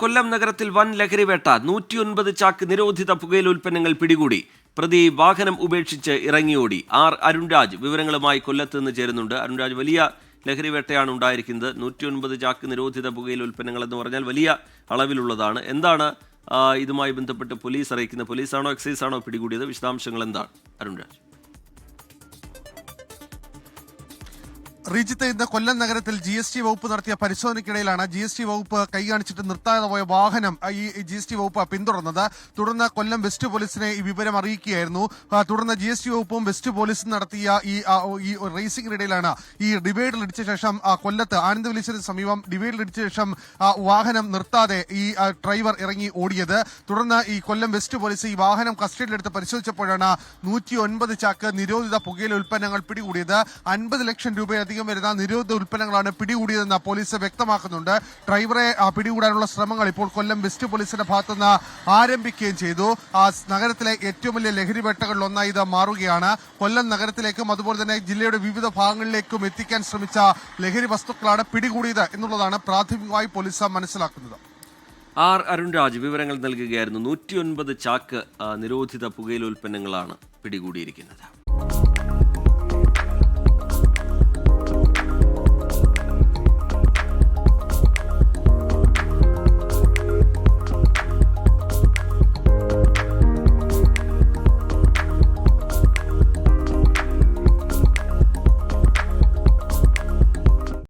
കൊല്ലം നഗരത്തിൽ വൻ ലഹരിവേട്ട 109 ചാക്ക് നിരോധിത പുകയില ഉൽപ്പന്നങ്ങൾ പിടികൂടി. പ്രതി വാഹനം ഉപേക്ഷിച്ച് ഇറങ്ങിയോടി. അരുൺരാജ് വിവരങ്ങളുമായി കൊല്ലത്ത് നിന്ന് ചേരുന്നുണ്ട്. അരുൺരാജ്, വലിയ ലഹരിവേട്ടയാണ് ഉണ്ടായിരിക്കുന്നത്. 109 ചാക്ക് നിരോധിത പുകയില ഉൽപ്പന്നങ്ങൾ എന്ന് പറഞ്ഞാൽ വലിയ അളവിലുള്ളതാണ്. എന്താണ് ഇതുമായി ബന്ധപ്പെട്ട് പോലീസ് അറിയിക്കുന്നത്? പോലീസാണോ എക്സൈസ് ആണോ പിടികൂടിയത്? വിശദാംശങ്ങൾ എന്താണ് അരുൺരാജ്? റീജിത്ത്, ഇന്ന് കൊല്ലം നഗരത്തിൽ GST വകുപ്പ് നടത്തിയ പരിശോധനയ്ക്കിടയിലാണ് GST വകുപ്പ് കൈ കാണിച്ചിട്ട് നിർത്താതെ പോയ വാഹനം ഈ GST വകുപ്പ് പിന്തുടർന്നത്. തുടർന്ന് കൊല്ലം വെസ്റ്റ് പോലീസിനെ ഈ വിവരം അറിയിക്കുകയായിരുന്നു. തുടർന്ന് GST വകുപ്പും വെസ്റ്റ് പോലീസും നടത്തിയ ഈ റേസിംഗിനിടയിലാണ് ഈ ഡിവൈഡറിൽ ഇടിച്ച ശേഷം കൊല്ലത്ത് ആനന്ദ് വില്ലേജിന് സമീപം ഡിവൈഡറിൽ ഇടിച്ച ശേഷം വാഹനം നിർത്താതെ ഈ ഡ്രൈവർ ഇറങ്ങി ഓടിയത്. തുടർന്ന് ഈ കൊല്ലം വെസ്റ്റ് പോലീസ് ഈ വാഹനം കസ്റ്റഡിയിലെടുത്ത് പരിശോധിച്ചപ്പോഴാണ് 109 ചാക്ക് നിരോധിത പുകയില ഉൽപ്പന്നങ്ങൾ പിടികൂടിയത്. 50 ലക്ഷം രൂപയധികം വരുന്ന നിരോധിത ഉൽപ്പന്നങ്ങളാണ് പിടികൂടിയതെന്ന് പോലീസ് വ്യക്തമാക്കുന്നുണ്ട്. ഡ്രൈവറെ പിടികൂടാനുള്ള ശ്രമങ്ങൾ ഇപ്പോൾ കൊല്ലം വെസ്റ്റ് പോലീസിന്റെ ഭാഗത്തുനിന്ന് ആരംഭിക്കുകയും ചെയ്തു. നഗരത്തിലെ ഏറ്റവും വലിയ ലഹരി വേട്ടകളിൽ ഒന്നായി ഇത് മാറുകയാണ്. കൊല്ലം നഗരത്തിലേക്കും അതുപോലെ തന്നെ ജില്ലയുടെ വിവിധ ഭാഗങ്ങളിലേക്കും എത്തിക്കാൻ ശ്രമിച്ച ലഹരി വസ്തുക്കളാണ് പിടികൂടിയത് എന്നുള്ളതാണ് പ്രാഥമികമായി പോലീസ് മനസ്സിലാക്കുന്നത്. അരുൺരാജ് വിവരങ്ങൾ നൽകുകയായിരുന്നു. 109 ചാക്ക് നിരോധിത പുകയില ഉൽപ്പന്നങ്ങളാണ് പിടികൂടിയിരിക്കുന്നത്.